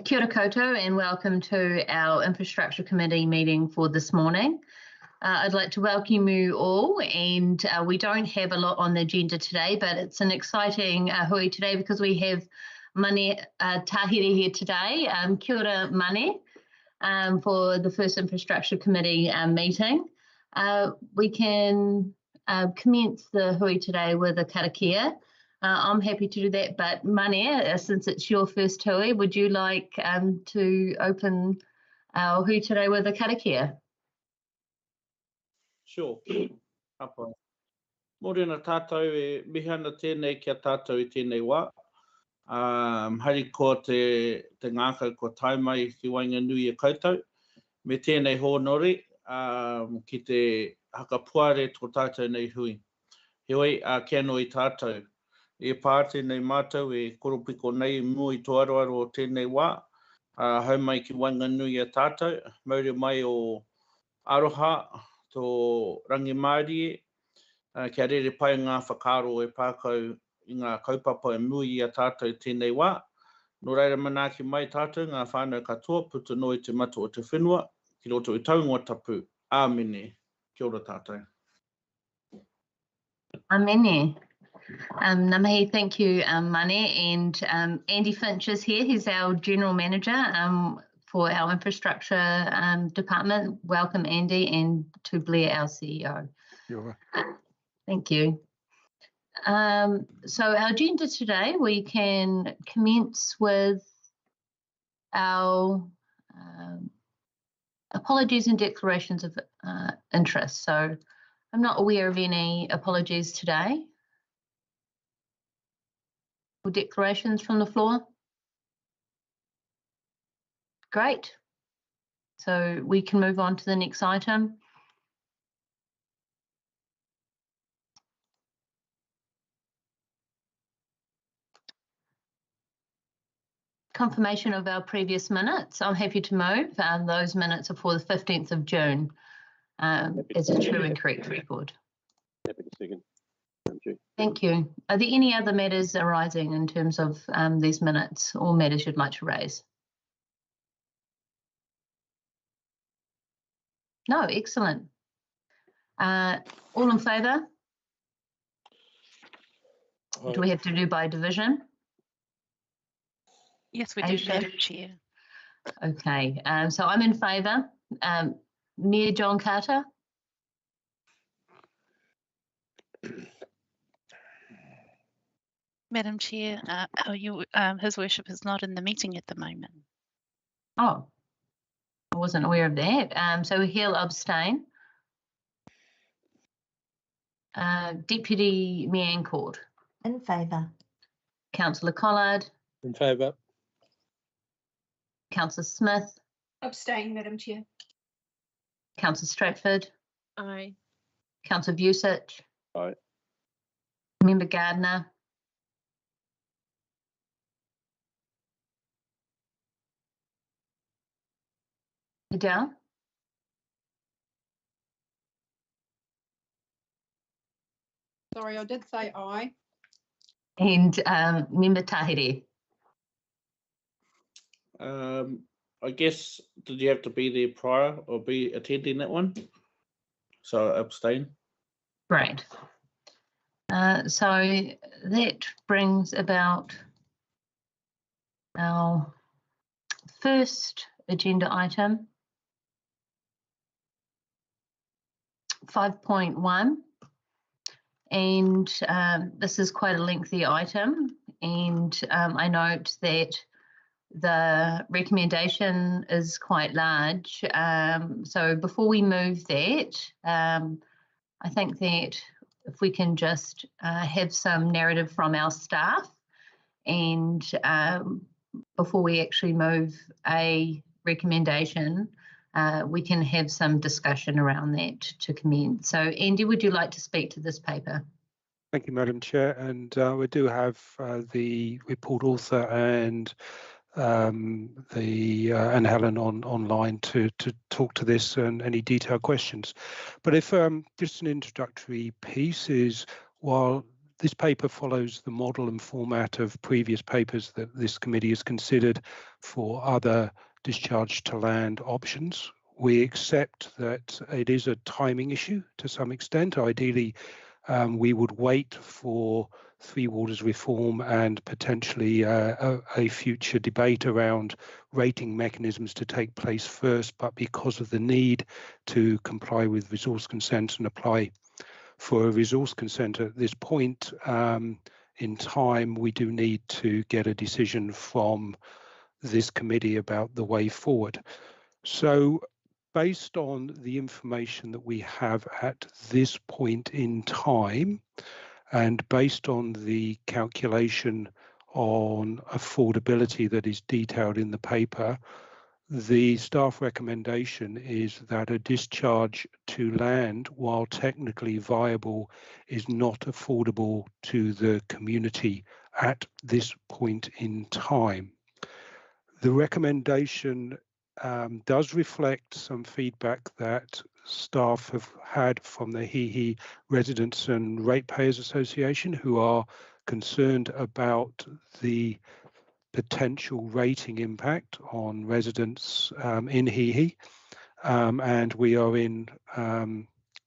Kia ora koutou and welcome to our Infrastructure Committee meeting for this morning. I'd like to welcome you all, and we don't have a lot on the agenda today, but it's an exciting hui today because we have Mane Tahiri here today. Kia ora Mane, for the first Infrastructure Committee meeting. We can commence the hui today with a karakia. I'm happy to do that, but Mane, since it's your first hui, would you like to open our hui today with a karakia? Sure. Apa. Morena tātou e mihana tēnei kia tātou I tēnei wā. Hari ko te ngākau ko taimai ki Wainganui e koutou. Me tēnei hōnori ki te hakapuare tō tātou nei hui. Heoi, kia noi tātou. E pāte nei mātou e koropiko nei mua I tō aroaro o tēnei wā. Hau mai ki Wainganui e tātou. Mauri mai o aroha tō rangi Māori kia rere pai ngā whakaro e pākau I ngā kaupapa e mui a tātou tēnei wā. Nō reira manaaki mai tātou ngā whānau katoa puta noi te matu o te whenua ki roto I taungoa tapu. Āmene. Kia ora tātou. Āmene. Namahi, thank you, Mane. And Andy Finch is here. He's our General Manager for our Infrastructure Department. Welcome, Andy, and to Blair, our CEO. Sure. Thank you. So our agenda today, we can commence with our apologies and declarations of interest. So I'm not aware of any apologies today. Or declarations from the floor? Great. So we can move on to the next item. Confirmation of our previous minutes. I'm happy to move. Those minutes are for the 15th of June as a true and correct record. Happy to second. Thank you. Are there any other matters arising in terms of these minutes or matters you'd like to raise? No, excellent. All in favour? Do we have to do by division? Yes, we do, Madam Chair. Okay, so I'm in favour. Mayor John Carter? Madam Chair, His Worship is not in the meeting at the moment. Oh, I wasn't aware of that. So he'll abstain. Deputy Mayor Ancord? In favour. Councillor Collard? In favour. Councillor Smith? Abstain, Madam Chair. Councillor Stratford? Aye. Councillor Vucic? Aye. Member Gardner? Adele? Sorry, I did say aye. And Member Tahiri? I guess, did you have to be there prior or be attending that one? So abstain. Great. So that brings about our first agenda item, 5.1, and this is quite a lengthy item, and I note that the recommendation is quite large. So before we move that, I think that if we can just have some narrative from our staff, and before we actually move a recommendation, we can have some discussion around that to commence. So Andy, would you like to speak to this paper? Thank you, Madam Chair. And we do have the report author and Helen online to talk to this and any detailed questions. But if just an introductory piece is, while This paper follows the model and format of previous papers that this committee has considered for other discharge to land options. We accept that it is a timing issue to some extent. Ideally, we would wait for Three Waters reform and potentially a future debate around rating mechanisms to take place first, but because of the need to comply with resource consent and apply for a resource consent at this point in time, we do need to get a decision from this committee about the way forward. So based on the information that we have at this point in time, and based on the calculation on affordability that is detailed in the paper, the staff recommendation is that a discharge to land, while technically viable, is not affordable to the community at this point in time. The recommendation does reflect some feedback that staff have had from the Hihi Residents and Ratepayers Association, who are concerned about the potential rating impact on residents in Hihi, and we are in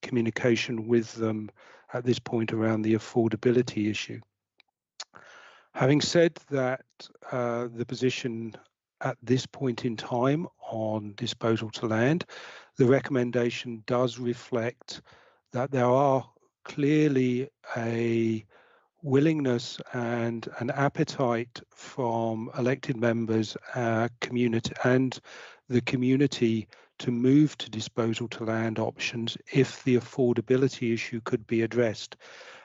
communication with them at this point around the affordability issue. Having said that, the position at this point in time on disposal to land, the recommendation does reflect that there are clearly a willingness and an appetite from elected members, community and the community to move to disposal to land options if the affordability issue could be addressed.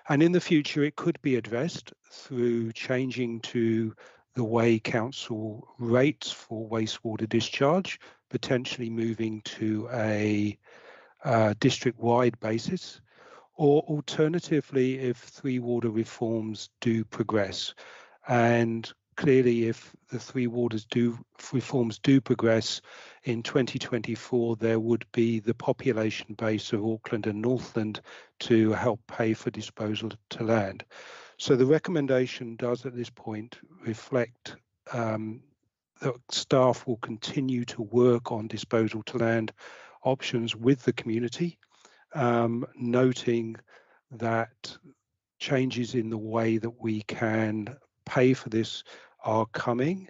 And in the future, it could be addressed through changing to the way council rates for wastewater discharge, potentially moving to a district-wide basis, or alternatively, if Three Water reforms do progress. And clearly, if the Three Waters reforms do progress in 2024, there would be the population base of Auckland and Northland to help pay for disposal to land. So the recommendation does at this point reflect that staff will continue to work on disposal to land options with the community, noting that changes in the way that we can pay for this are coming.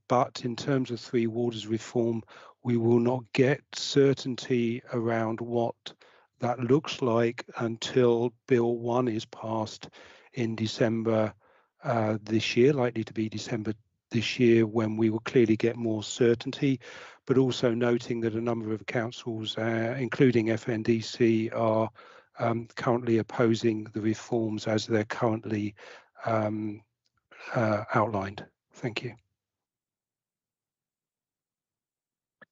But in terms of Three Waters reform, we will not get certainty around what that looks like until Bill 1 is passed in December this year, likely to be December this year, when we will clearly get more certainty, but also noting that a number of councils, including FNDC, are currently opposing the reforms as they're currently outlined. Thank you.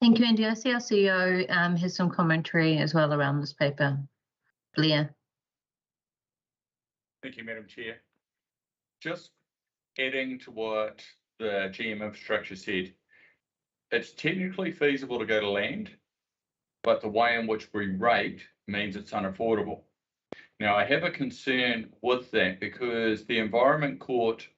Thank you, Andy. I see our CEO has some commentary as well around this paper. Blair. Thank you, Madam Chair. Just adding to what the GM infrastructure said, it's technically feasible to go to land, but the way in which we rate means it's unaffordable. Now, I have a concern with that because the Environment Court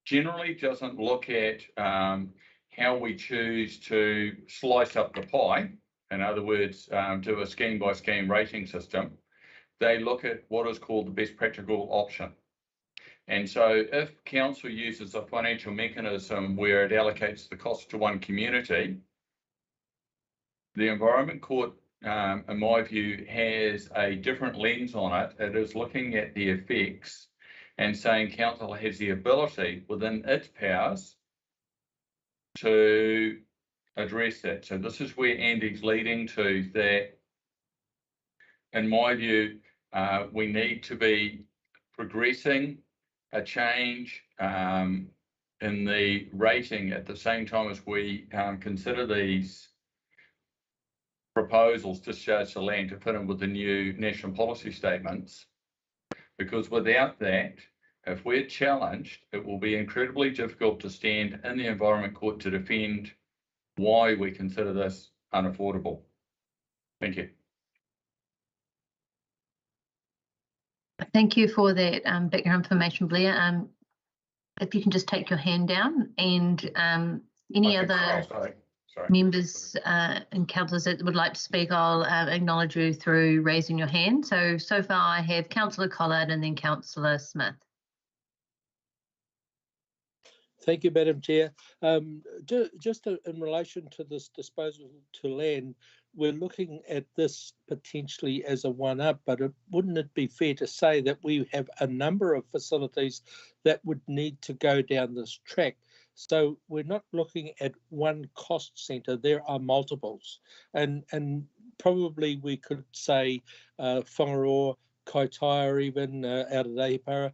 generally doesn't look at how we choose to slice up the pie. In other words, do a scheme by scheme rating system. They look at what is called the best practical option. And so if council uses a financial mechanism where it allocates the cost to one community, the Environment Court, in my view, has a different lens on it. It is looking at the effects and saying council has the ability within its powers to address that. So this is where Andy's leading to, that in my view, we need to be progressing a change in the rating at the same time as we consider these proposals discharge to land to fit in with the new national policy statements. Because without that, if we're challenged, it will be incredibly difficult to stand in the Environment Court to defend why we consider this unaffordable. Thank you. Thank you for that background information, Blair. If you can just take your hand down, and any other Sorry. members and councillors that would like to speak, I'll acknowledge you through raising your hand. So far I have Councillor Collard and then Councillor Smith. Thank you, Madam Chair. Just in relation to this disposal to land, we're looking at this potentially as a one-up, but wouldn't it be fair to say that we have a number of facilities that would need to go down this track? So we're not looking at one cost centre, there are multiples. And probably we could say Whangaroa, Kaitaia even, out of Eipara,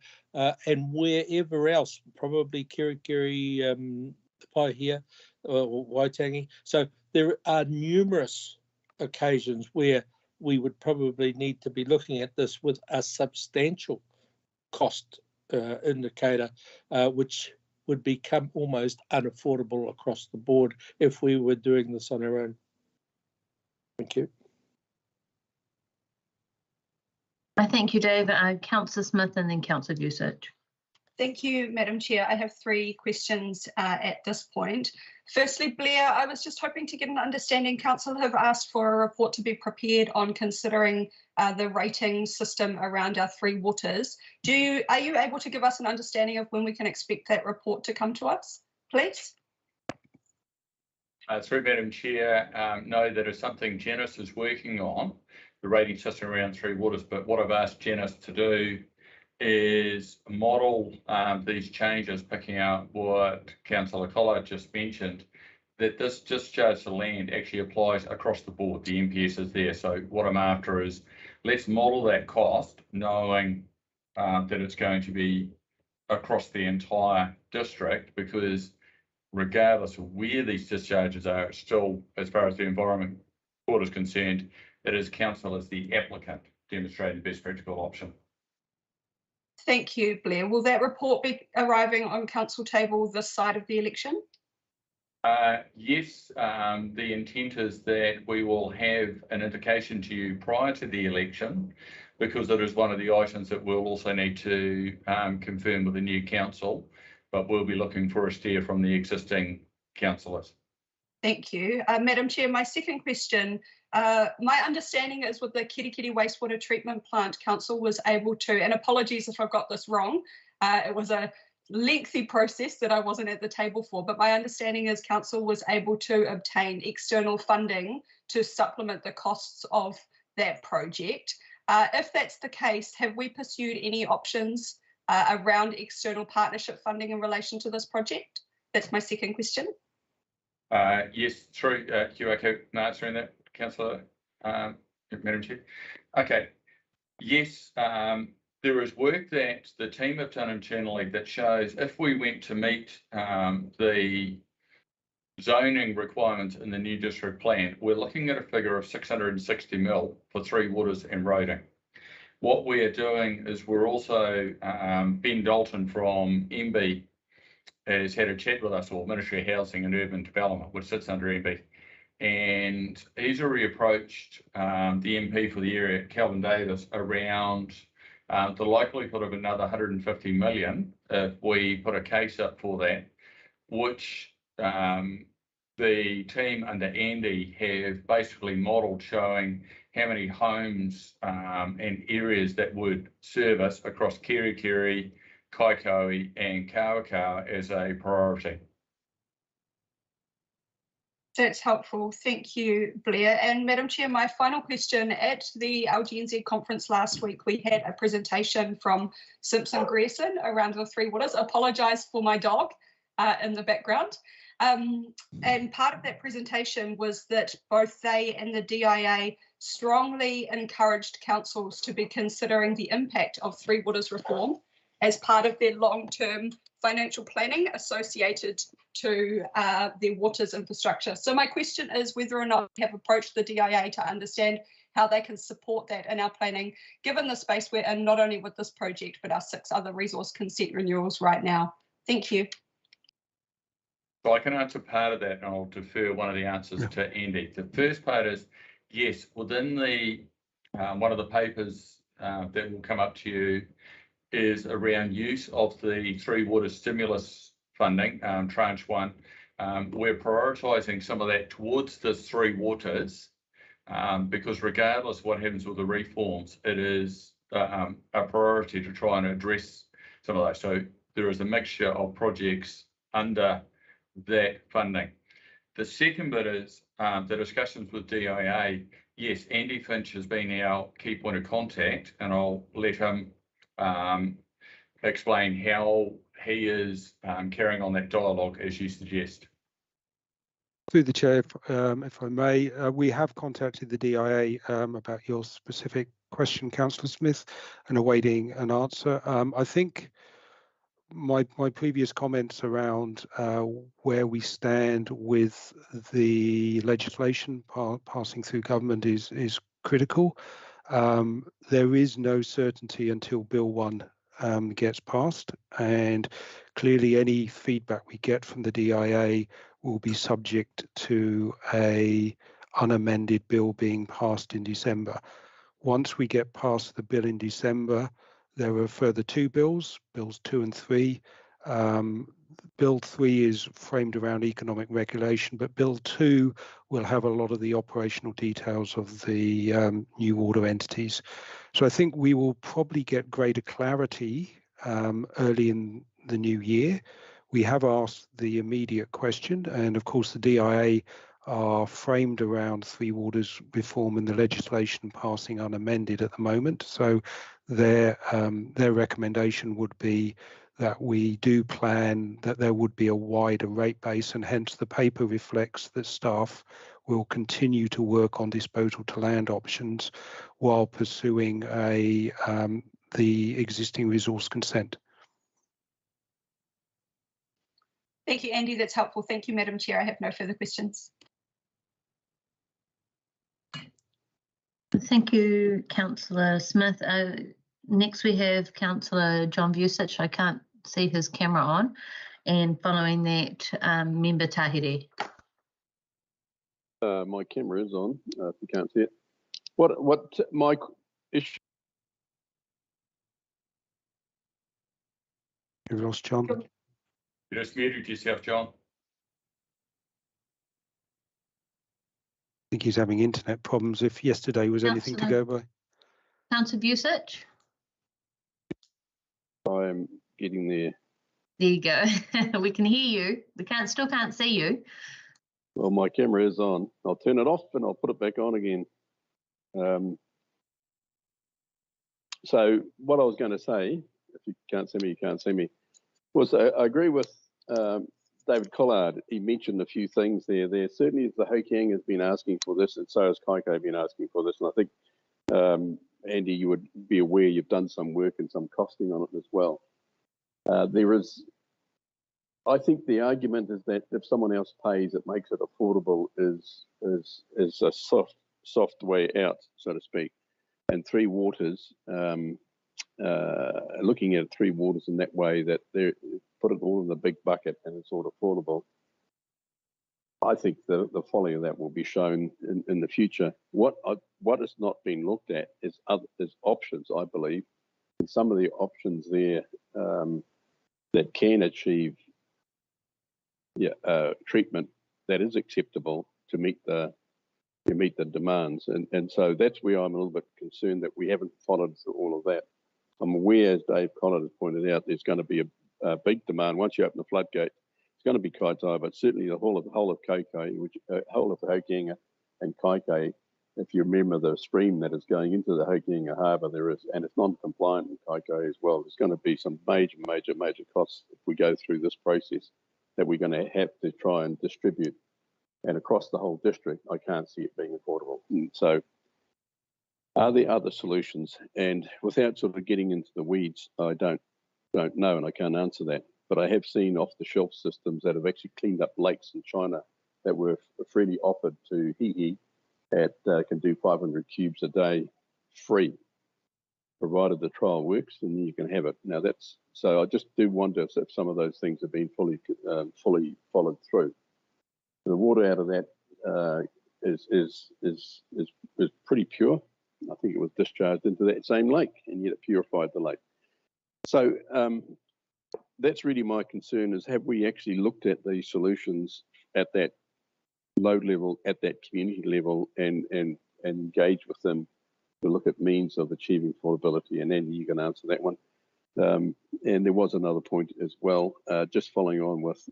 and wherever else, probably Kirikiri, Paihia, or Waitangi. So there are numerous occasions where we would probably need to be looking at this with a substantial cost indicator, which would become almost unaffordable across the board if we were doing this on our own. Thank you. I thank you, Dave. Councillor Smith and then Councillor Vucic. Thank you, Madam Chair. I have 3 questions at this point. Firstly, Blair, I was just hoping to get an understanding. Council have asked for a report to be prepared on considering the rating system around our 3 waters. Are you able to give us an understanding of when we can expect that report to come to us, please? Through Madam Chair, no, that is something Janice is working on, the rating system around 3 waters, but what I've asked Janice to do is model these changes, picking out what Councillor Collard just mentioned, that this discharge to land actually applies across the board. The MPS is there. So what I'm after is, let's model that cost, knowing that it's going to be across the entire district, because regardless of where these discharges are, it's still, as far as the Environment Court is concerned, it is council as the applicant demonstrating the best practical option. Thank you, Blair. Will that report be arriving on council table this side of the election? Yes, the intent is that we will have an indication to you prior to the election, because it is one of the items that we'll also need to confirm with the new council, but we'll be looking for a steer from the existing councillors. Thank you. Madam Chair, my second question, my understanding is with the Kirikiri Wastewater Treatment Plant, council was able to, and apologies if I've got this wrong, it was a lengthy process that I wasn't at the table for, but my understanding is council was able to obtain external funding to supplement the costs of that project. If that's the case, have we pursued any options around external partnership funding in relation to this project? That's my second question. Yes, through QAQ answering that, Councillor, Madam Chair. Okay, yes, there is work that the team have done internally that shows if we went to meet the zoning requirements in the new district plan, we're looking at a figure of 660 mil for 3 waters and roading. What we are doing is we're also, Ben Dalton from MB has had a chat with us, or Ministry of Housing and Urban Development, which sits under MB, and he's already approached the MP for the area, Calvin Davis, around the likelihood of another 150 million if we put a case up for that, which the team under Andy have basically modelled, showing how many homes and areas that would service across Kirikiri, Kaikoui and Kawakawa as a priority. That's helpful. Thank you, Blair. And Madam Chair, my final question, at the LGNZ conference last week, we had a presentation from Simpson Grierson around the 3 waters. I apologise for my dog in the background. And part of that presentation was that both they and the DIA strongly encouraged councils to be considering the impact of 3 waters reform as part of their long-term financial planning associated to their waters infrastructure. So my question is whether or not we have approached the DIA to understand how they can support that in our planning, given the space we're in, not only with this project, but our 6 other resource consent renewals right now. Thank you. So I can answer part of that, and I'll defer one of the answers to Andy. The first part is, yes, within the one of the papers that will come up to you is around use of the Three Waters stimulus funding, tranche 1. We're prioritising some of that towards the Three Waters because regardless of what happens with the reforms, it is a priority to try and address some of those. So there is a mixture of projects under that funding. The second bit is the discussions with DIA. Yes, Andy Finch has been our key point of contact, and I'll let him explain how he is carrying on that dialogue as you suggest. Through the chair, if I may, we have contacted the DIA about your specific question, Councillor Smith, and awaiting an answer. I think my previous comments around where we stand with the legislation passing through government is critical. There is no certainty until Bill 1 gets passed, and clearly any feedback we get from the DIA will be subject to a unamended bill being passed in December. Once we get past the bill in December, there are further 2 bills, Bills 2 and 3. Bill 3 is framed around economic regulation, but Bill 2 will have a lot of the operational details of the new order entities. So I think we will probably get greater clarity early in the new year. We have asked the immediate question, and of course the DIA are framed around Three Waters reform and the legislation passing unamended at the moment. So their recommendation would be that we do plan that there would be a wider rate base, and hence the paper reflects that staff will continue to work on disposal to land options while pursuing the existing resource consent. Thank you, Andy. That's helpful. Thank you, Madam Chair. I have no further questions. Thank you, Councillor Smith. Next we have Councillor John Vucic. I can't see his camera on. And following that, Member Tahiri. My camera is on, if you can't see it. What my issue? You've lost John. You just muted yourself, John. I think he's having internet problems. If yesterday was anything to go by. Councillor Vucic. I'm getting there. There you go. We can hear you. We still can't see you. Well, my camera is on. I'll turn it off and I'll put it back on again. So what I was going to say, if you can't see me, you can't see me, was I agree with David Collard. He mentioned a few things there. Certainly the Hokianga has been asking for this, and so has Kaiko been asking for this. And I think, Andy, you would be aware you've done some work and some costing on it as well. I think the argument is that if someone else pays, it makes it affordable is a soft way out, so to speak. And Three Waters, looking at Three Waters in that way, that they put it all in the big bucket and it's all affordable. I think the folly of that will be shown in the future. What has not been looked at is options, I believe, and some of the options there that can achieve treatment that is acceptable to meet the demands, and so that's where I'm a little bit concerned that we haven't followed through all of that. I'm aware, as Dave Collard has pointed out, there's going to be a big demand once you open the floodgate. It's going to be Kaitaia, but certainly the whole of Kaiko, which whole of the Hokianga and Kaiko. If you remember the stream that is going into the Hokianga harbour, there is, and it's non-compliant in Kaiko as well. There's going to be some major costs if we go through this process that we're going to have to try and distribute. And across the whole district, I can't see it being affordable. So are there other solutions? And without sort of getting into the weeds, I don't know, and I can't answer that. But I have seen off-the-shelf systems that have actually cleaned up lakes in China that were freely offered to Hihi that can do 500 cubes a day free, provided the trial works, and you can have it. Now so I just do wonder if some of those things have been fully followed through. The water out of that is pretty pure. I think it was discharged into that same lake, and yet it purified the lake. So that's really my concern, is have we actually looked at these solutions at that load level, at that community level, and engage with them to look at means of achieving affordability? And Andy, you can answer that one. And there was another point as well, just following on with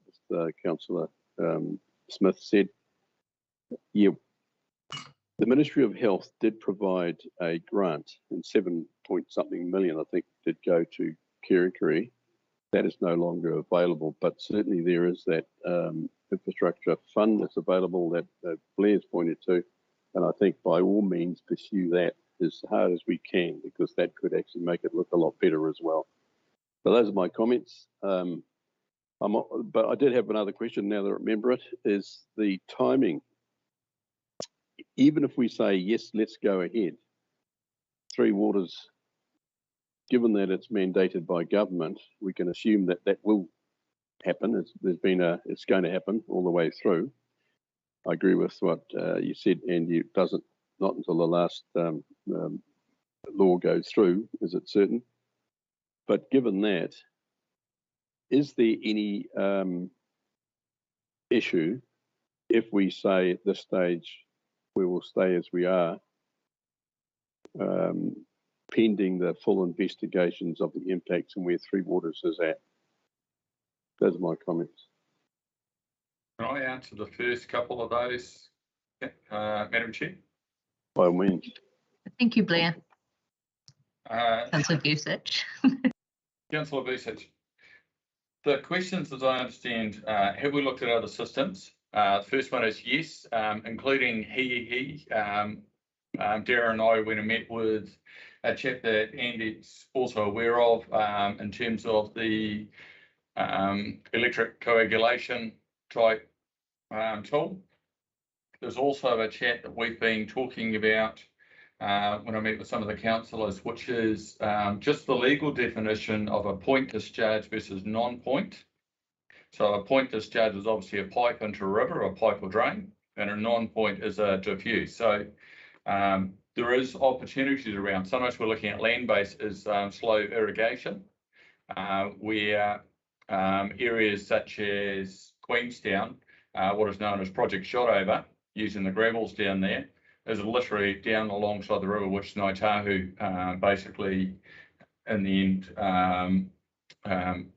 Councillor Smith said, yeah, the Ministry of Health did provide a grant, and 7-point-something million, I think, did go to Kerikeri. That is no longer available, but certainly there is that infrastructure fund that's available that Blair's pointed to, and I think by all means pursue that as hard as we can, because that could actually make it look a lot better as well. So those are my comments. But I did have another question now that I remember it, is the timing. Even if we say, yes, let's go ahead, Three Waters, given that it's mandated by government, we can assume that that will happen. It's going to happen all the way through. I agree with what you said, and it doesn't, not until the last law goes through, is it certain? But given that, is there any issue if we say at this stage we will stay as we are, pending the full investigations of the impacts and where Three Waters is at? Those are my comments. Can I answer the first couple of those, Madam Chair? By all means. Thank you, Blair. Councillor Busich. Councillor Busich, the questions, as I understand, have we looked at other systems? The first one is yes, including he. Darren and I went and met with a chap that Andy's also aware of in terms of the electric coagulation type tool. There's also a chat that we've been talking about when I met with some of the councillors, which is just the legal definition of a point discharge versus non-point. So a point discharge is obviously a pipe into a river, a pipe or drain, and a non-point is a diffuse. So there is opportunities around. Sometimes we're looking at land-based as slow irrigation, where areas such as Queenstown, what is known as Project Shotover, using the gravels down there, is literally down alongside the river, which Ngāi Tahu basically, in the end,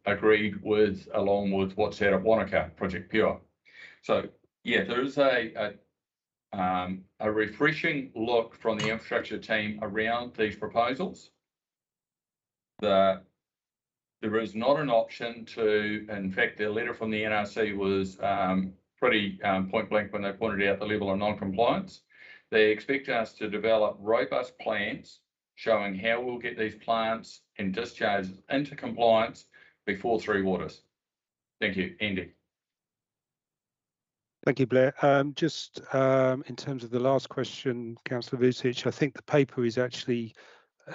agreed with, along with what's out at Wanaka, Project Pure. So yeah, there is a refreshing look from the infrastructure team around these proposals. There is not an option to, in fact, the letter from the NRC was pretty point blank when they pointed out the level of non-compliance. They expect us to develop robust plans showing how we'll get these plants and discharges into compliance before Three Waters. Thank you, Andy. Thank you, Blair. Just in terms of the last question, Councillor Vucic, I think the paper is actually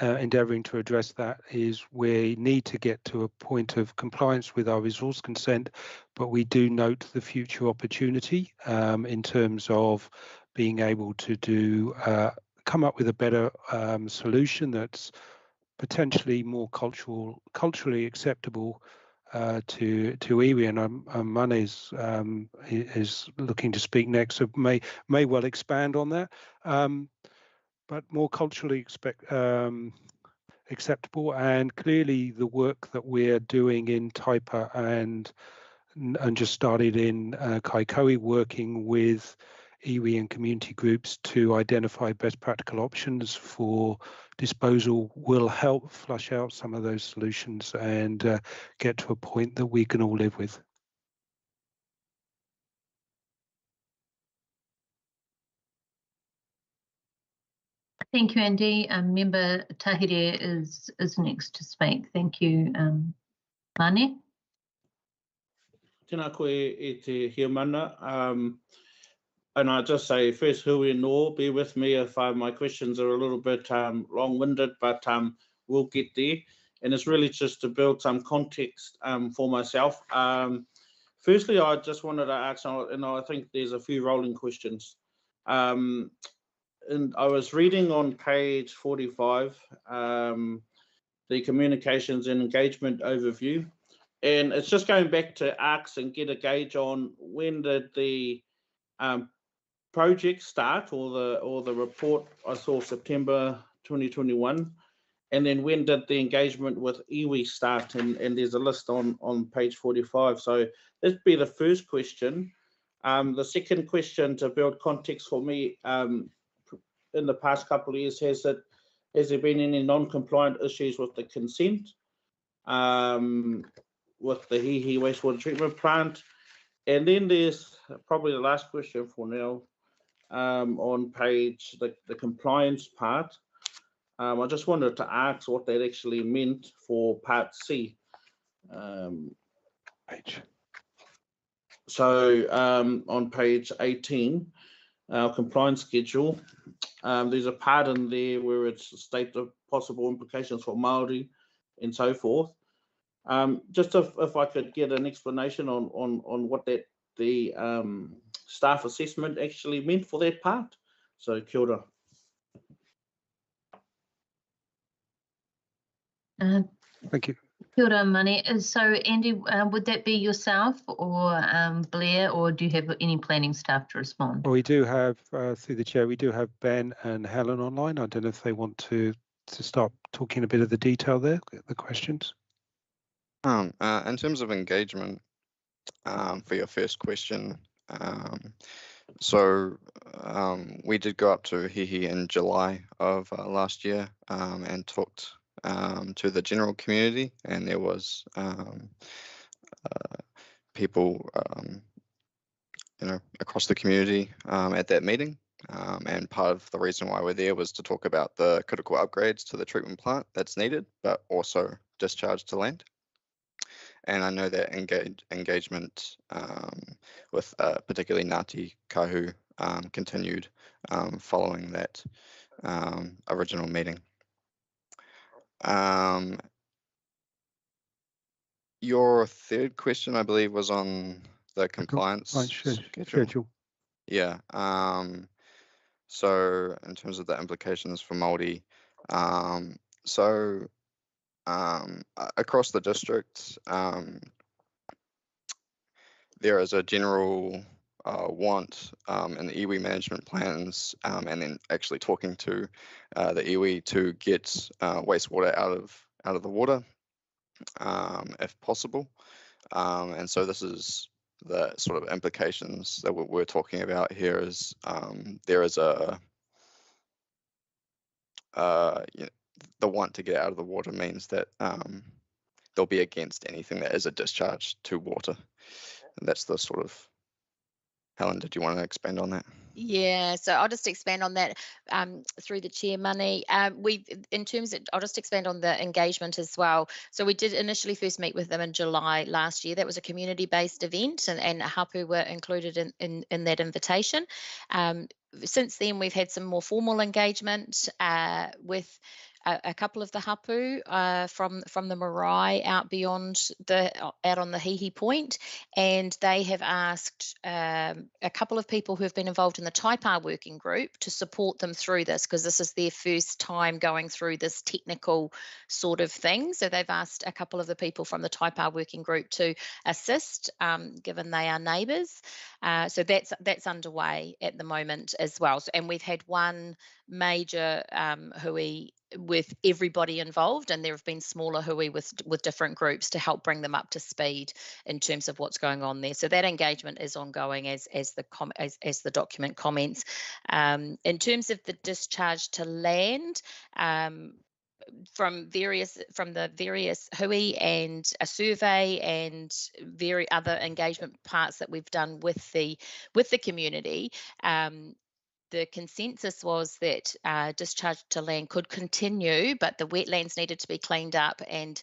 endeavouring to address that, is we need to get to a point of compliance with our resource consent, but we do note the future opportunity in terms of being able to do come up with a better solution that's potentially more culturally acceptable to iwi, and Mane is looking to speak next, so may well expand on that, but more culturally acceptable. And clearly the work that we're doing in Taipa and just started in Kaikoui, working with iwi and community groups to identify best practical options for disposal, will help flush out some of those solutions and get to a point that we can all live with. Thank you, Andy. Member Tahiri is next to speak. Thank you, Mane. Tēnā koe e te hiamana. And I just say first, hui no, bear with me if my questions are a little bit long-winded, but we'll get there. And it's really just to build some context for myself. Firstly, I just wanted to ask, and I think there's a few rolling questions. and I was reading on page 45, the communications and engagement overview, and it's just going back to ARCs and get a gauge on when did the project start, or the report. I saw September 2021, and then when did the engagement with iwi start, and there's a list on page 45. So that'd be the first question. The second question, to build context for me, in the past couple of years, has there been any non-compliant issues with the consent with the Hihi wastewater treatment plant? And then there's probably the last question for now, on page, the compliance part. I just wanted to ask what that actually meant for part C. So on page 18, our compliance schedule, there's a part in there where it's state the possible implications for Māori and so forth. Just if I could get an explanation on what the staff assessment actually meant for that part. So kia ora. Thank you. Kia ora, Mani. So Andy, would that be yourself or Blair, or do you have any planning staff to respond? Well, we do have, through the chair, we do have Ben and Helen online. I don't know if they want to start talking a bit of the detail there, the questions. In terms of engagement, for your first question, we did go up to Hihi in July of last year and talked to the general community, and there was people across the community at that meeting, and part of the reason why we're there was to talk about the critical upgrades to the treatment plant that's needed, but also discharge to land. And I know that engagement with particularly Ngāti Kahu continued following that original meeting. Your third question, I believe, was on the compliance schedule. Yeah. So in terms of the implications for Māori, across the district, there is a general want in the iwi management plans, and then actually talking to the iwi to get wastewater out of the water, if possible. And so this is the sort of implications that we're talking about here. Is there is the want to get out of the water means that they'll be against anything that is a discharge to water. And that's the sort of, Helen, did you want to expand on that? Yeah, so I'll just expand on that through the chair, Mani. I'll just expand on the engagement as well. So we did initially first meet with them in July last year. That was a community-based event, and hapu were included in that invitation. Since then, we've had some more formal engagement with a couple of the hapu from the marae out on the Hihi Point, and they have asked a couple of people who have been involved in the Taipa working group to support them through this, because this is their first time going through this technical sort of thing. So they've asked a couple of the people from the Taipa working group to assist, given they are neighbours. So that's underway at the moment as well. And we've had one major hui with everybody involved, and there have been smaller hui with different groups to help bring them up to speed in terms of what's going on there. So that engagement is ongoing as the document comments. In terms of the discharge to land, from the various hui and a survey and very other engagement parts that we've done with the community, the consensus was that discharge to land could continue, but the wetlands needed to be cleaned up, and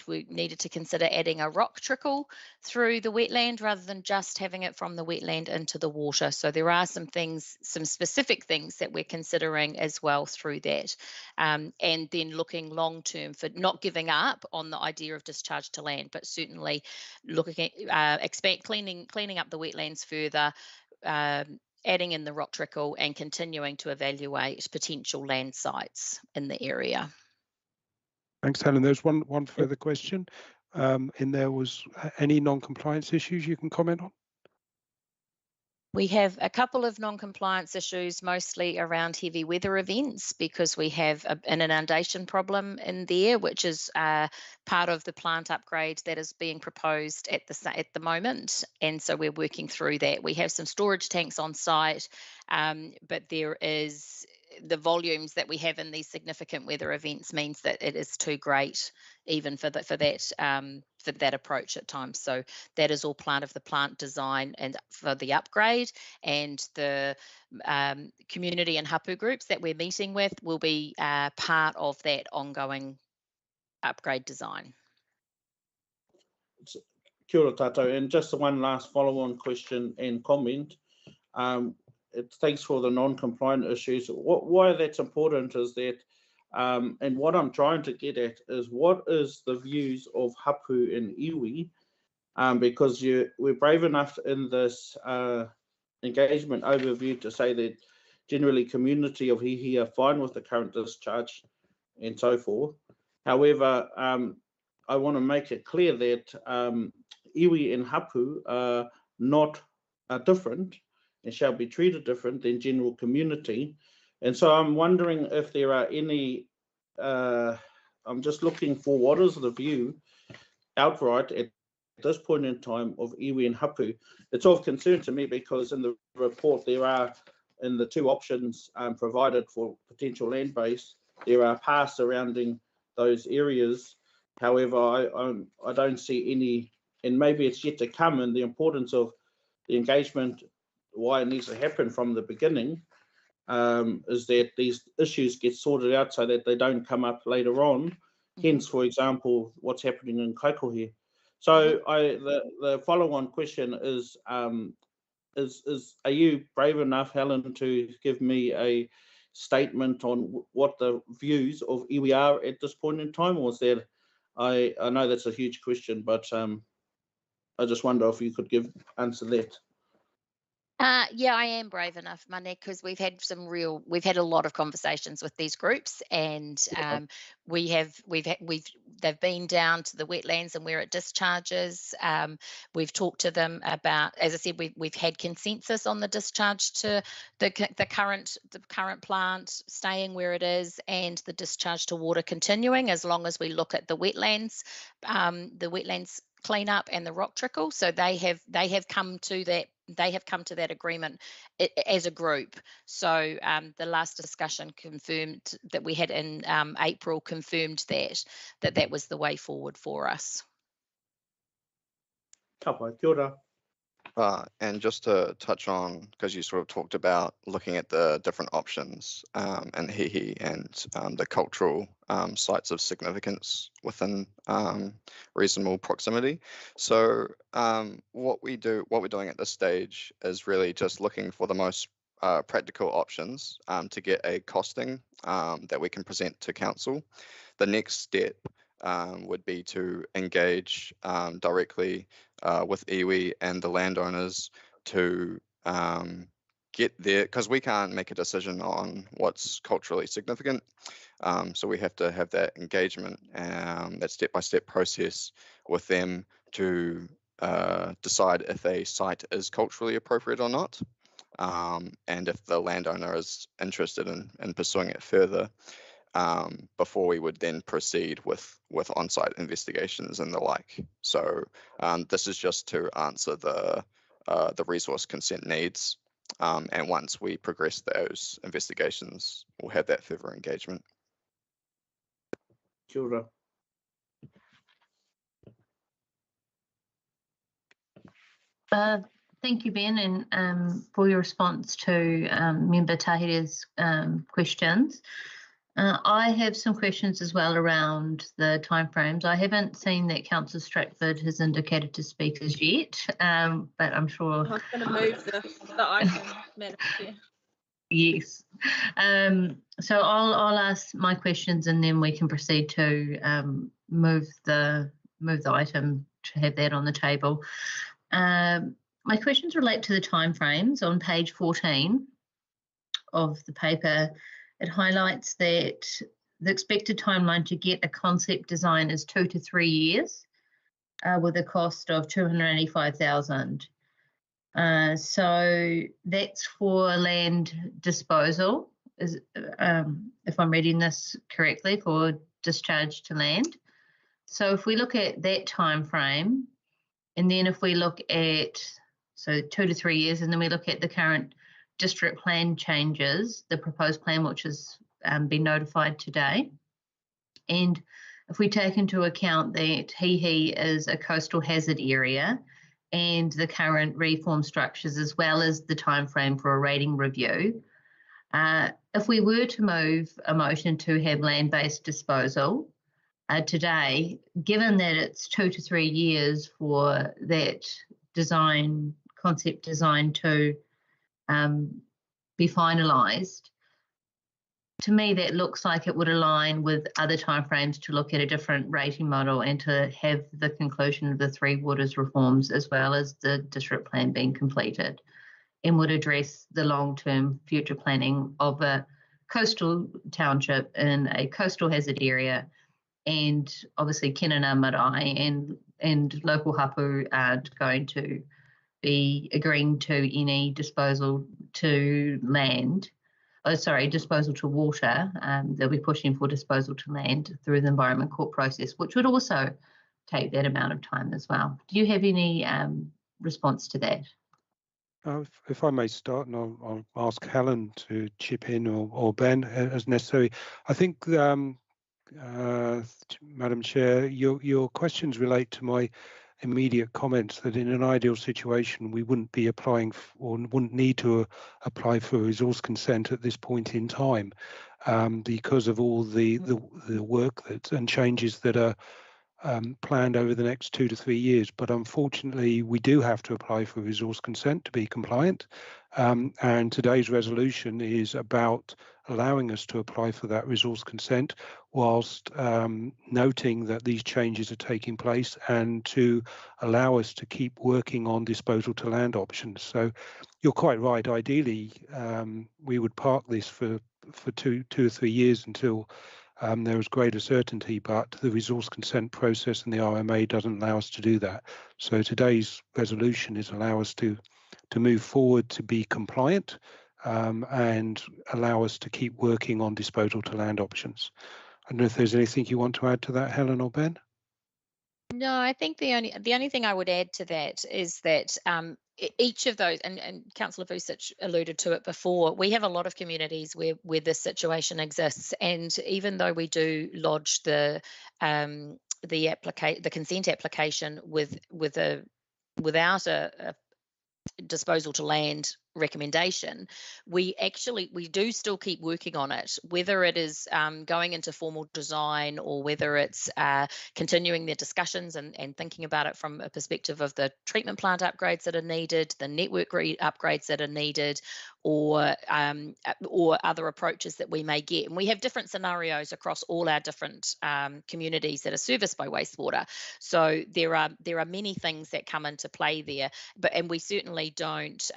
we needed to consider adding a rock trickle through the wetland rather than just having it from the wetland into the water. So there are some specific things that we're considering as well through that. And then looking long term for not giving up on the idea of discharge to land, but certainly looking at cleaning up the wetlands further, adding in the rock trickle and continuing to evaluate potential land sites in the area. Thanks, Helen. There's one further question. In there was any non-compliance issues you can comment on? We have a couple of non-compliance issues, mostly around heavy weather events, because we have an inundation problem in there, which is part of the plant upgrade that is being proposed at the moment. And so we're working through that. We have some storage tanks on site, but there is the volumes that we have in these significant weather events means that it is too great even for that approach at times. So that is all part of the plant design and for the upgrade, and the community and hapu groups that we're meeting with will be part of that ongoing upgrade design. Kia ora tātou, and just one last follow-on question and comment. Thanks for the non-compliant issues. Why that's important is that, and what I'm trying to get at is what is the views of hapu and iwi, because we're brave enough in this engagement overview to say that generally community of hihi are fine with the current discharge and so forth. However, I want to make it clear that iwi and hapu are different and shall be treated different than general community. And so I'm wondering if there are any, I'm just looking for what is the view outright at this point in time of iwi and hapu. It's of concern to me because in the report there are, in the two options provided for potential land base, there are paths surrounding those areas. However, I don't see any, and maybe it's yet to come, and the importance of the engagement, why it needs to happen from the beginning, is that these issues get sorted out so that they don't come up later on. Hence, for example, what's happening in Kaikohe. So the follow-on question is are you brave enough, Helen, to give me a statement on what the views of iwi are at this point in time? Or is that, I know that's a huge question, but I just wonder if you could answer that. Yeah, I am brave enough, Mane, because we've had a lot of conversations with these groups, and they've been down to the wetlands and where it discharges. We've talked to them about, as I said, we've had consensus on the discharge to the current plant staying where it is, and the discharge to water continuing as long as we look at the wetlands cleanup and the rock trickle. So they have come to that agreement as a group. So the last discussion confirmed that we had in April confirmed that was the way forward for us. Kia ora. And just to touch on, because you sort of talked about looking at the different options and hihi and the cultural sites of significance within reasonable proximity. So what we're doing at this stage is really just looking for the most practical options to get a costing that we can present to council. The next step would be to engage directly with iwi and the landowners to get there, because we can't make a decision on what's culturally significant. So we have to have that engagement, that step-by-step process with them to decide if a site is culturally appropriate or not, and if the landowner is interested in pursuing it further. Before we would then proceed with on-site investigations and the like. So this is just to answer the resource consent needs, and once we progress those investigations, we'll have that further engagement. Kia ora. Thank you, Ben, and for your response to Member Tahire's questions. I have some questions as well around the timeframes. I haven't seen that Councillor Stratford has indicated to speak as yet, but I'm sure. I was going to move the item, Madam Chair. Yes. So I'll ask my questions and then we can proceed to move the item to have that on the table. My questions relate to the timeframes on page 14 of the paper. It highlights that the expected timeline to get a concept design is 2 to 3 years, with a cost of $285,000. So that's for land disposal, if I'm reading this correctly, for discharge to land. So if we look at that time frame, and then if we look at, so 2 to 3 years, and then we look at the current district plan changes, the proposed plan, which has been notified today. And if we take into account that Hihi is a coastal hazard area and the current reform structures, as well as the timeframe for a rating review, if we were to move a motion to have land-based disposal today, given that it's 2 to 3 years for that design, concept design to be finalised, to me that looks like it would align with other timeframes to look at a different rating model and to have the conclusion of the Three Waters reforms as well as the district plan being completed, and would address the long-term future planning of a coastal township in a coastal hazard area. And obviously Kenana Marae and local hapu aren't going to be agreeing to any disposal to land. Disposal to water. They'll be pushing for disposal to land through the Environment Court process, which would also take that amount of time as well. Do you have any response to that? If I may start, and I'll ask Helen to chip in or Ben as necessary. I think, Madam Chair, your questions relate to my immediate comments that in an ideal situation we wouldn't be applying or wouldn't need to apply for resource consent at this point in time because of all the work and changes that are planned over the next 2 to 3 years. But unfortunately, we do have to apply for resource consent to be compliant. And today's resolution is about allowing us to apply for that resource consent whilst noting that these changes are taking place and to allow us to keep working on disposal to land options. So you're quite right. Ideally, we would park this for 2 or 3 years until there is greater certainty, but the resource consent process and the RMA doesn't allow us to do that. So today's resolution is allow us to move forward to be compliant and allow us to keep working on disposal to land options. I don't know if there's anything you want to add to that, Helen or Ben? No, I think the only thing I would add to that is that each of those, and Councillor Vucic alluded to it before, we have a lot of communities where this situation exists, and even though we do lodge the consent application without a disposal to land recommendation, we do still keep working on it, whether it is going into formal design or whether it's continuing their discussions and thinking about it from a perspective of the treatment plant upgrades that are needed, the network upgrades that are needed, or other approaches that we may get. And we have different scenarios across all our different communities that are serviced by wastewater. So there are many things that come into play there, and we certainly don't.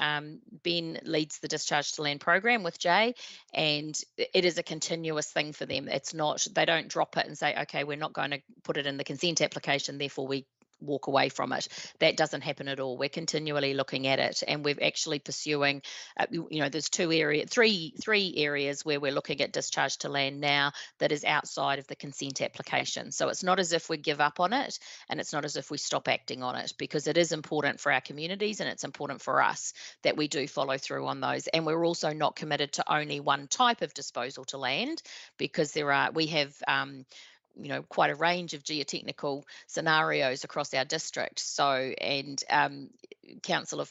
Ben leads the Discharge to Land program with Jay, and it is a continuous thing for them. It's not, they don't drop it and say, okay, we're not going to put it in the consent application, therefore we walk away from it. That doesn't happen at all. We're continually looking at it, and we're actually pursuing, there's three areas where we're looking at discharge to land now that is outside of the consent application. So it's not as if we give up on it, and it's not as if we stop acting on it, because it is important for our communities and it's important for us that we do follow through on those. And we're also not committed to only one type of disposal to land, because we have quite a range of geotechnical scenarios across our district. So, and Councillor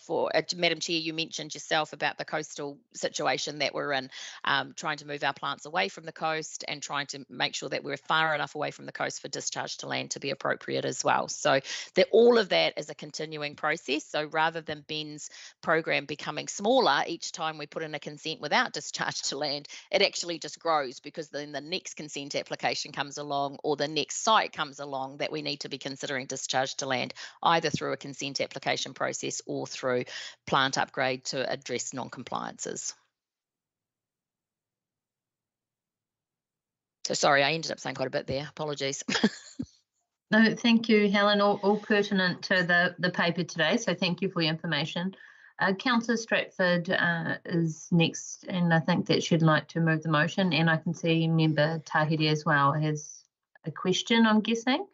Madam Chair, you mentioned yourself about the coastal situation that we're in, trying to move our plants away from the coast and trying to make sure that we're far enough away from the coast for discharge to land to be appropriate as well. So that all of that is a continuing process. So rather than Ben's program becoming smaller each time we put in a consent without discharge to land, it actually just grows, because then the next consent application comes along along or the next site comes along that we need to be considering discharge to land, either through a consent application process or through plant upgrade to address non-compliances. So sorry, I ended up saying quite a bit there. Apologies. No, thank you, Helen. All pertinent to the paper today, so thank you for your information. Councillor Stratford is next, and I think that she'd like to move the motion, and I can see Member Tahiri as well has a question, I'm guessing.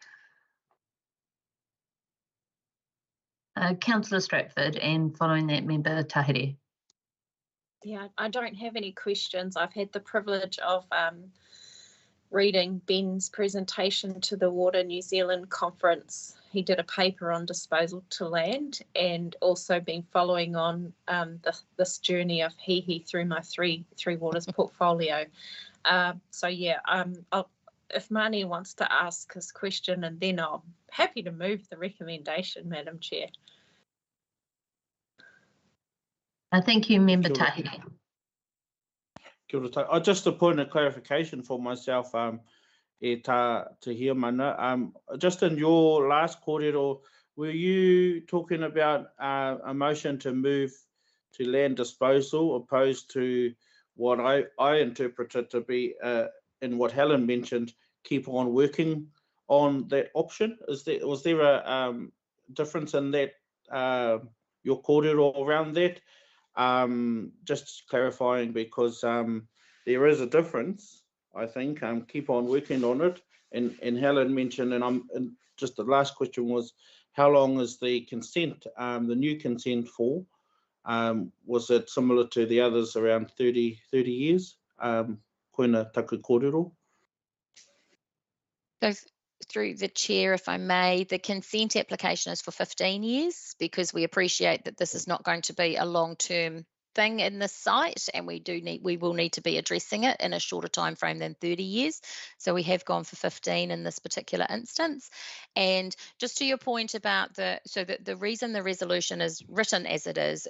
Councillor Stratford, and following that, Member Tahiri. Yeah, I don't have any questions. I've had the privilege of reading Ben's presentation to the Water New Zealand conference. He did a paper on disposal to land, and also been following on this journey of Hihi through my three waters portfolio. So yeah, if Mani wants to ask his question, and then I'm happy to move the recommendation, Madam Chair. Thank you, Member Tahiri. Kia ora. Just a point of clarification for myself, te hia mana. Just in your last kōrero, were you talking about a motion to move to land disposal opposed to what I interpreted to be, in what Helen mentioned, keep on working on that option? Was there a difference in that, your kōrero around that? Just clarifying, because there is a difference, I think. Keep on working on it, and Helen mentioned, and just the last question was, how long is the consent, the new consent for? Was it similar to the others, around 30 years? Koina taku kōrero. So through the chair, if I may, the consent application is for 15 years because we appreciate that this is not going to be a long-term thing in this site, and we will need to be addressing it in a shorter time frame than 30 years. So we have gone for 15 in this particular instance. And just to your point about the reason the resolution is written as it is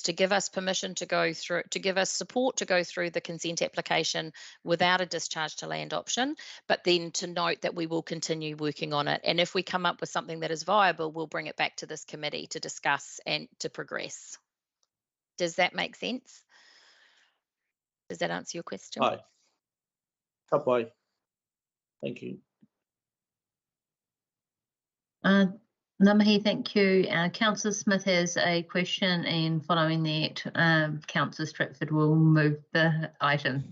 to give us permission to go through, to give us support to go through the consent application without a discharge to land option, but then to note that we will continue working on it. And if we come up with something that is viable, we'll bring it back to this committee to discuss and to progress. Does that make sense? Does that answer your question? Hi. Tapai. Thank you. Namahi, thank you. Councillor Smith has a question, and following that, Councillor Stratford will move the item.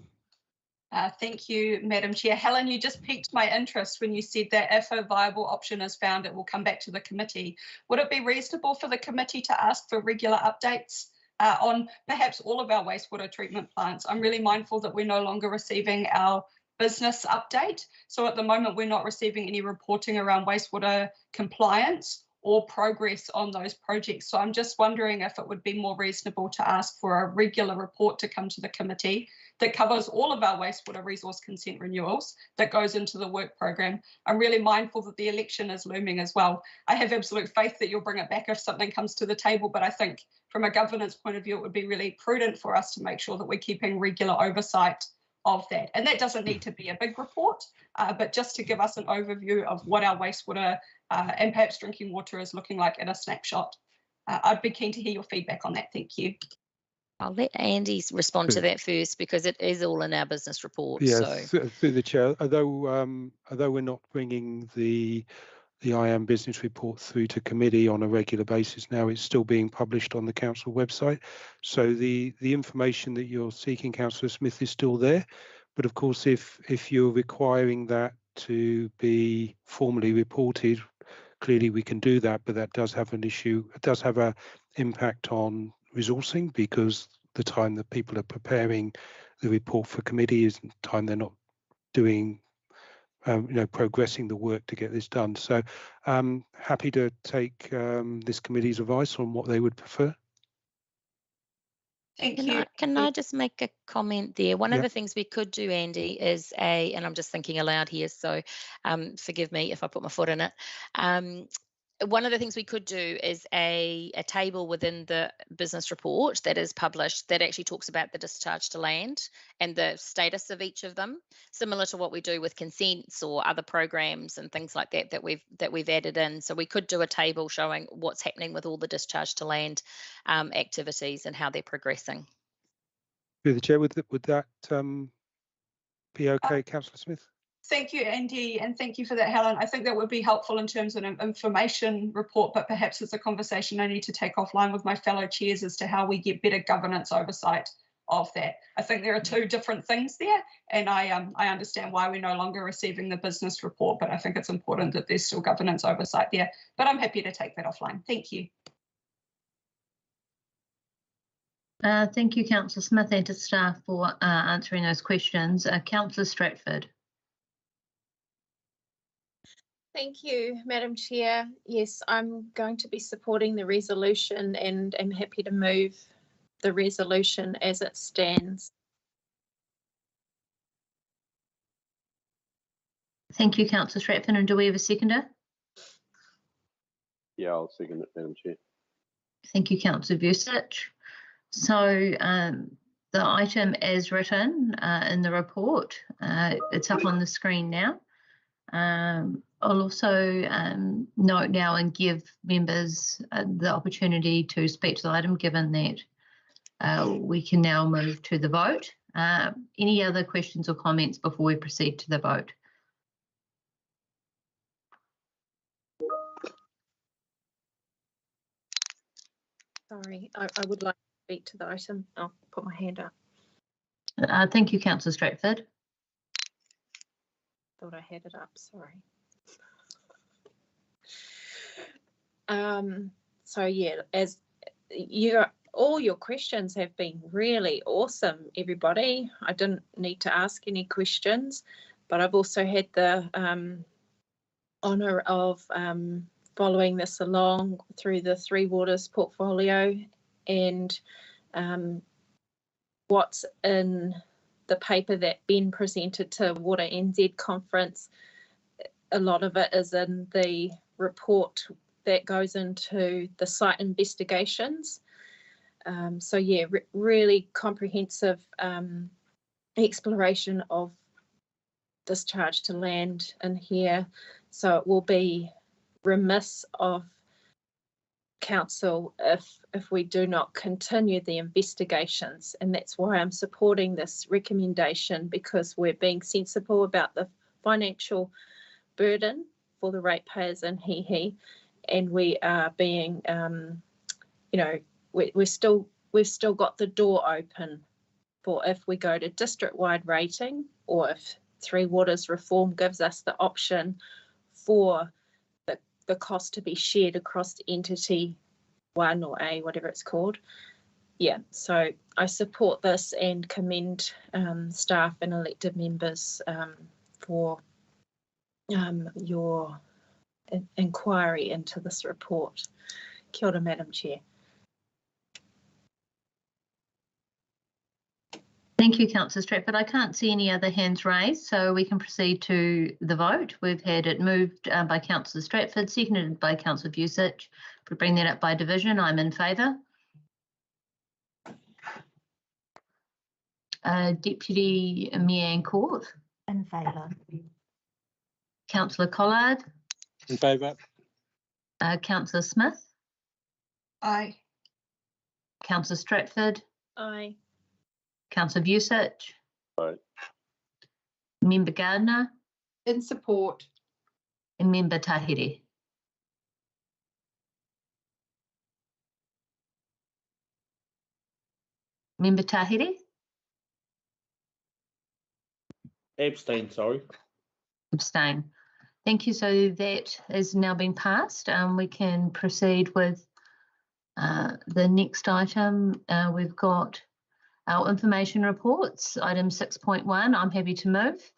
Thank you, Madam Chair. Helen, you just piqued my interest when you said that if a viable option is found, it will come back to the committee. Would it be reasonable for the committee to ask for regular updates on perhaps all of our wastewater treatment plants? I'm really mindful that we're no longer receiving our business update. So at the moment, we're not receiving any reporting around wastewater compliance or progress on those projects. So I'm just wondering if it would be more reasonable to ask for a regular report to come to the committee that covers all of our wastewater resource consent renewals that goes into the work program. I'm really mindful that the election is looming as well. I have absolute faith that you'll bring it back if something comes to the table, but I think from a governance point of view, it would be really prudent for us to make sure that we're keeping regular oversight of that. And that doesn't need to be a big report, but just to give us an overview of what our wastewater and perhaps drinking water is looking like at a snapshot. I'd be keen to hear your feedback on that. Thank you. I'll let Andy respond to that first because it is all in our business report. Yes, so. through the chair. Although we're not bringing the IAM business report through to committee on a regular basis now, it's still being published on the council website. So the information that you're seeking, Councillor Smith, is still there. But of course, if you're requiring that to be formally reported, clearly we can do that. But that does have an issue. It does have an impact on resourcing, because the time that people are preparing the report for committee is time they're not doing progressing the work to get this done. So happy to take this committee's advice on what they would prefer. Thank you. Can I just make a comment there? One of the things we could do, Andy, is and I'm just thinking aloud here, so forgive me if I put my foot in it, one of the things we could do is a table within the business report that is published that actually talks about the discharge to land and the status of each of them, similar to what we do with consents or other programs and things like that that we've added in. So we could do a table showing what's happening with all the discharge to land activities and how they're progressing. Through the chair, would that be okay, Councillor Smith? Thank you, Andy, and thank you for that, Helen. I think that would be helpful in terms of an information report, but perhaps it's a conversation I need to take offline with my fellow chairs as to how we get better governance oversight of that. I think there are two different things there, and I understand why we're no longer receiving the business report, but I think it's important that there's still governance oversight there. But I'm happy to take that offline. Thank you. Thank you, Councillor Smith, and to staff for answering those questions. Councillor Stratford. Thank you, Madam Chair. Yes, I'm going to be supporting the resolution and am happy to move the resolution as it stands. Thank you, Councillor Stratford. And do we have a seconder? Yeah, I'll second it, Madam Chair. Thank you, Councillor Vucic. So the item as written in the report, it's up on the screen now. I'll also note now and give members the opportunity to speak to the item, given that we can now move to the vote. Any other questions or comments before we proceed to the vote? Sorry, I would like to speak to the item. I'll put my hand up. Thank you, Councillor Stratford. Thought I had it up, sorry. So yeah, as all your questions have been really awesome, everybody. I didn't need to ask any questions, but I've also had the honour of following this along through the Three Waters portfolio, and what's in the paper that Ben presented to Water NZ conference, a lot of it is in the report that goes into the site investigations. So yeah, really comprehensive exploration of discharge to land in here. So it will be remiss of council if we do not continue the investigations, and that's why I'm supporting this recommendation, because we're being sensible about the financial burden for the ratepayers in Hihi, and we are being you know, we've still got the door open for if we go to district-wide rating, or if Three Waters reform gives us the option for the cost to be shared across the entity 1 or A, whatever it's called. Yeah, so I support this and commend staff and elected members for your inquiry into this report. Kia ora, Madam Chair. Thank you, Councillor Stratford. I can't see any other hands raised, so we can proceed to the vote. We've had it moved by Councillor Stratford, seconded by Councillor Vucic. If we bring that up by division, I'm in favour. Deputy Mayor Court. In favour. Councillor Collard. In favour. Councillor Smith. Aye. Councillor Stratford. Aye. Councillor Vucic. Aye. Member Gardner. In support. And Member Tahiri. Member Tahiri. Abstain, sorry. Abstain. Thank you. So that has now been passed. We can proceed with the next item. We've got our information reports, item 6.1. I'm happy to move.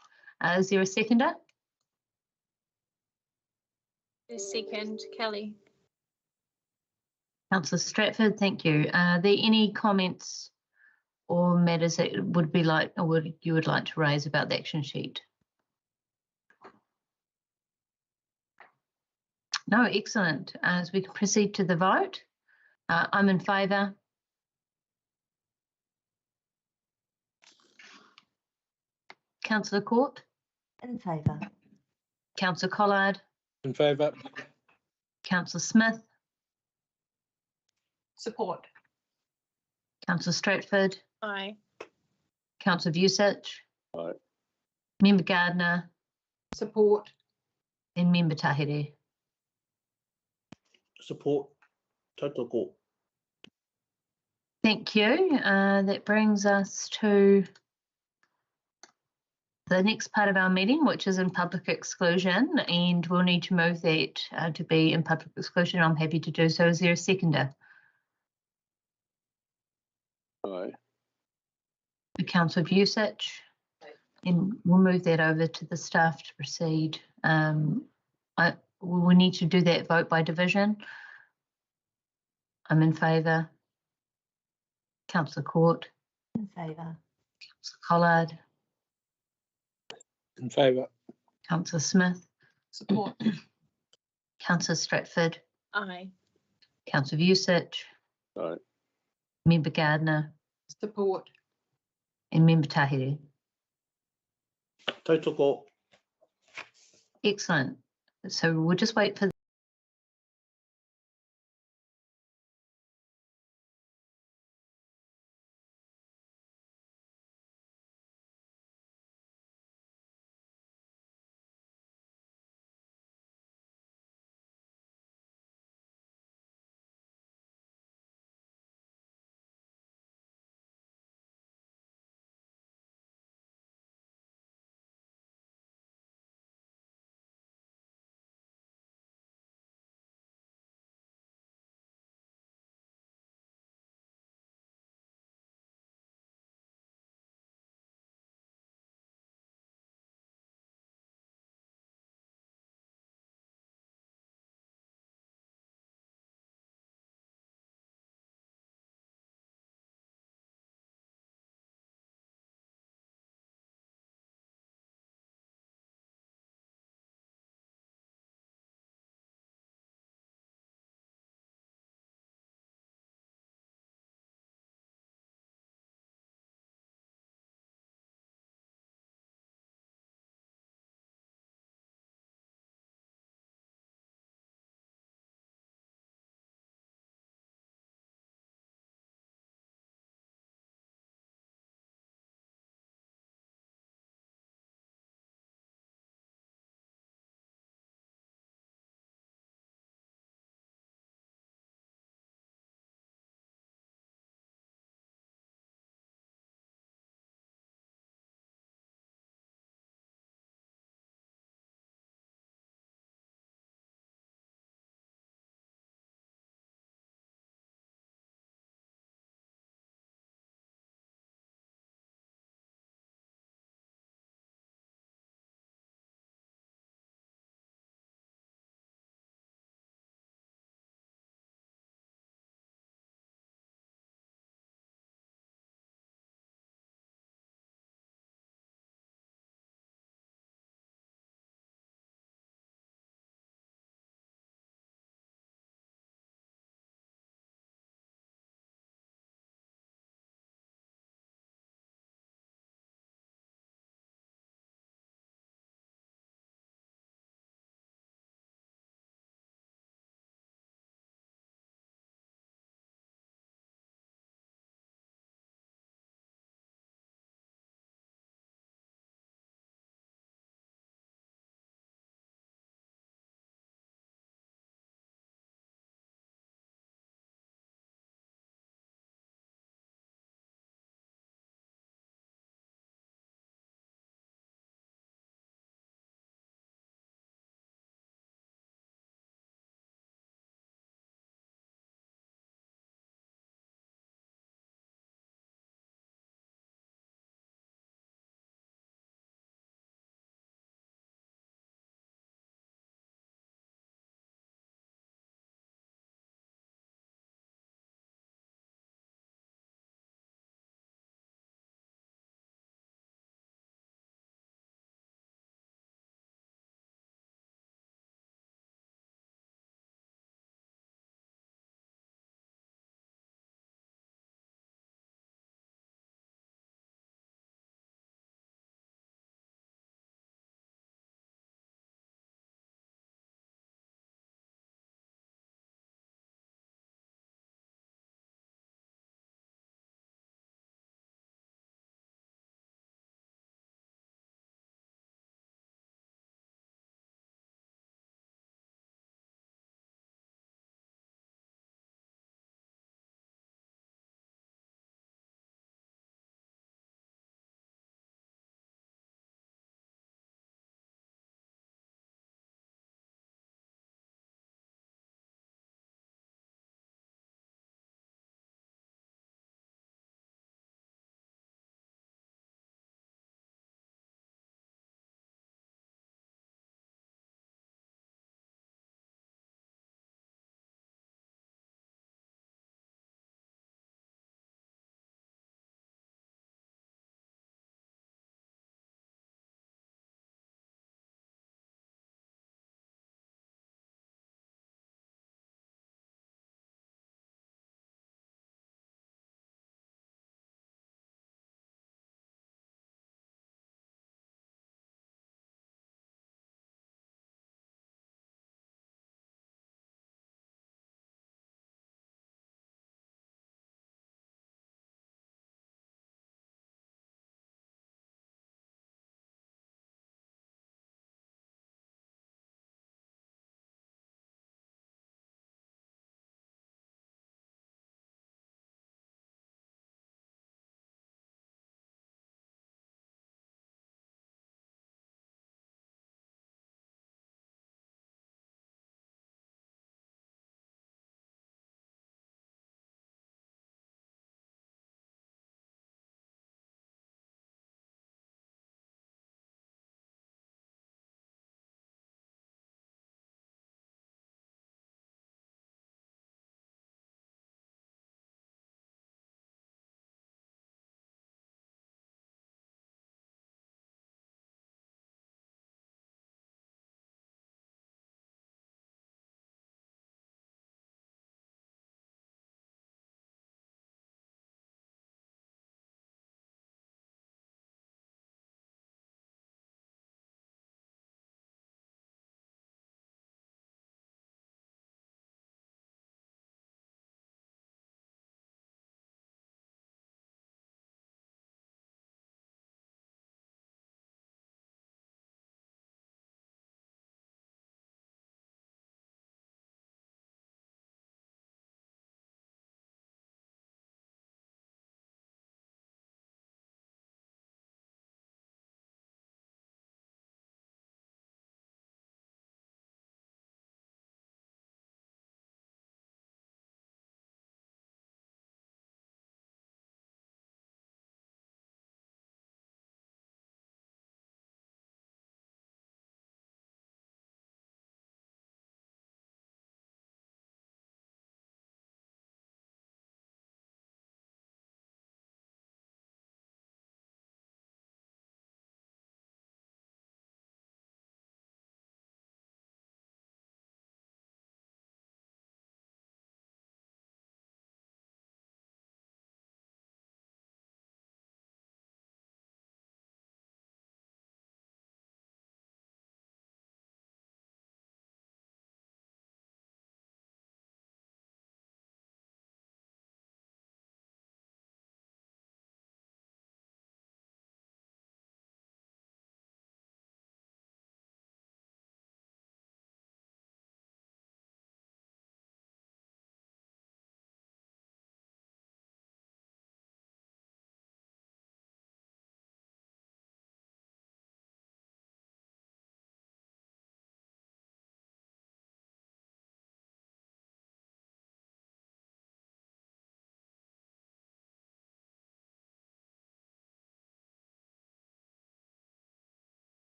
Is there a seconder? Second, Kelly. Councillor Stratford, thank you. Are there any comments or matters that would be like, or you would like to raise about the action sheet? No, excellent. As we can proceed to the vote, I'm in favour. Councillor Court, In favour. Councillor Collard, In favour. Councillor Smith, Support. Councillor Stratford, Aye. Councillor Vusic, Aye. Member Gardner, Support. and Member Tahiri. Support. Tautoko. Thank you. That brings us to the next part of our meeting, which is in public exclusion, and we'll need to move that to be in public exclusion. I'm happy to do so. Is there a seconder? Aye. Councillor Vusic, and we'll move that over to the staff to proceed. We need to do that vote by division. I'm in favour. Councillor Court, In favour. Councillor Collard, In favour. Councillor Smith, Support. Councillor Stratford, Aye. Councillor Vusic, Aye. Member Gardner, Support. and Member Tahiri. Tautoko. Excellent. So we'll just wait for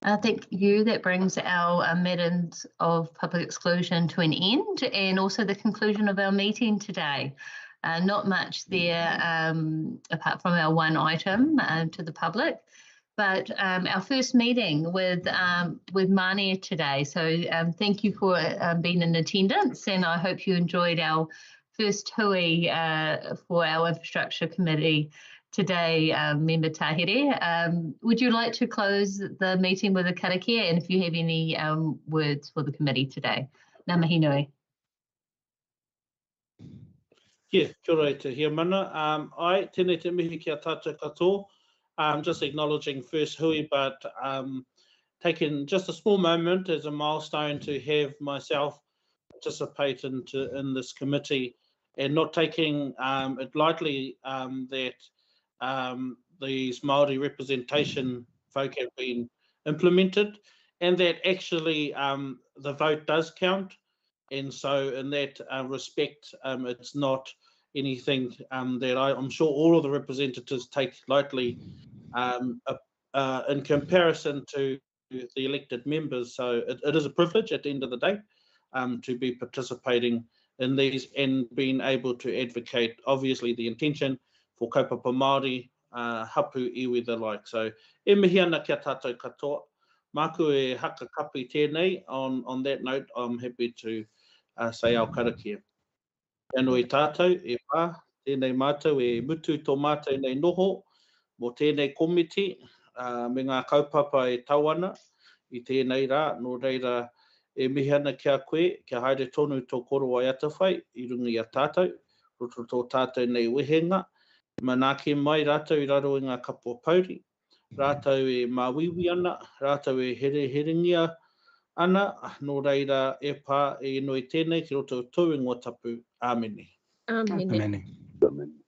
Thank you. That brings our matters of public exclusion to an end, and also the conclusion of our meeting today. Not much there apart from our one item to the public, but our first meeting with Mania today. So thank you for being in attendance, and I hope you enjoyed our first hui for our infrastructure committee today, Member Tahere. Would you like to close the meeting with a karakia, and if you have any words for the committee today? Ngā mihi nui. Yeah, kia ora te hia mana. Ai, tēnei te mihi kia tātou katoa. Just acknowledging first hui, but taking just a small moment as a milestone to have myself participate in this committee, and not taking it lightly that these Māori representation folk have been implemented, and that actually the vote does count. And so in that respect, it's not anything that I'm sure all of the representatives take lightly in comparison to the elected members. So it is a privilege at the end of the day to be participating in these and being able to advocate, obviously, the intention for kaupapa Māori, hapu iwi the like. So e mihi ana kia tātou katoa. Māku e haka kapi tēnei. On that note, I'm happy to say au karakia. Anō i tātou, e pā, tēnei mātou e mutu tō mātou nei noho, mō tēnei komiti, me ngā kaupapa e tauana, i tēnei rā, nō reira e mihi ana kia koe, kia haere tonu tō koro ai ata whai, i rungi a tātou, roto tō tātou nei wehenga, manake mai rātou i raro i ngā kapua pauri, rātou e māwiwi ana, rātou e here-heringia ana, nō reira e pā e noi tēnei ki roto tū ingoa tapu. Āmeni. Amen. Amen. Amen.